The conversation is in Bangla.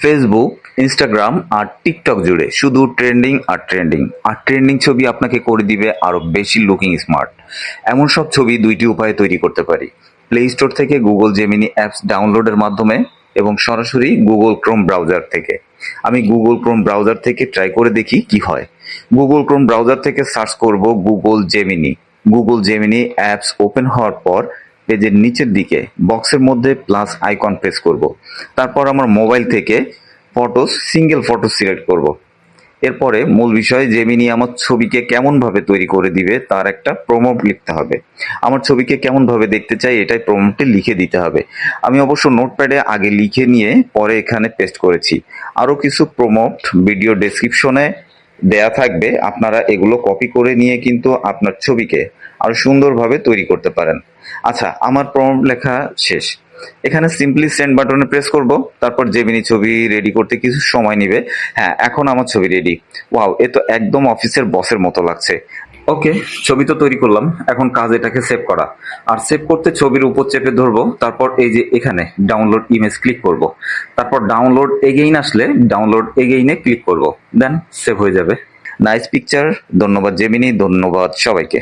ফেসবুক, ইনস্টাগ্রাম আর টিকটক জুড়ে শুধু ট্রেন্ডিং আর ট্রেন্ডিং আর ট্রেন্ডিং ছবি আপনাকে করে দিবে আরো বেশি লুকিং স্মার্ট। এমন সব ছবি দুইটি উপায়ে তৈরি করতে পারি: প্লে স্টোর থেকে গুগল জেমিনি অ্যাপস ডাউনলোডের মাধ্যমে এবং সরাসরি গুগল ক্রোম ব্রাউজার থেকে। আমি গুগল ক্রোম ব্রাউজার থেকে ট্রাই করে দেখি কি হয়। গুগল ক্রোম ব্রাউজার থেকে সার্চ করব Google Gemini. Google Gemini apps open হওয়ার পর পেজের নিচের দিকে বক্সের মধ্যে প্লাস আইকন প্রেস করব। তারপর আমার মোবাইল থেকে সিঙ্গেল ফটো সিলেক্ট করব। এরপরে মূল বিষয়, জেমিনি আমার ছবিকে কেমনভাবে তৈরি করে দিবে তার একটা প্রম্পট লিখতে হবে। আমার ছবিকে কেমনভাবে দেখতে চাই এটাই প্রম্পটে লিখে দিতে হবে। আমি অবশ্য নোটপ্যাডে আগে লিখে নিয়ে পরে এখানে পেস্ট করেছি। আরও কিছু প্রম্পট ভিডিও ডেসক্রিপশনে দেয়া থাকবে, আপনারা এগুলো কপি করে নিয়ে কিন্তু আপনার ছবিকে আরো সুন্দরভাবে তৈরি করতে পারেন। আচ্ছা, আমার প্রম্পট লেখা শেষ। এখানে সিম্পলি সেন্ড বাটনে প্রেস করব। তারপর জেমিনি ছবি রেডি করতে কিছু সময় নেবে। হ্যাঁ, এখন আমার ছবি রেডি। ওয়াও, এ তো একদম অফিসের বসের মতো লাগছে। ওকে, ছবি তো তৈরি করলাম, এখন কাজ এটাকে সেভ করা। আর সেভ করতে ছবির উপর চেপে ধরবো, তারপর এই যে এখানে ডাউনলোড ইমেজ ক্লিক করব। তারপর ডাউনলোড এগেইন আসলে ডাউনলোড এগেইনে ক্লিক করব, দেন সেভ হয়ে যাবে। Nice picture. ধন্যবাদ জেমিনি, ধন্যবাদ সবাইকে।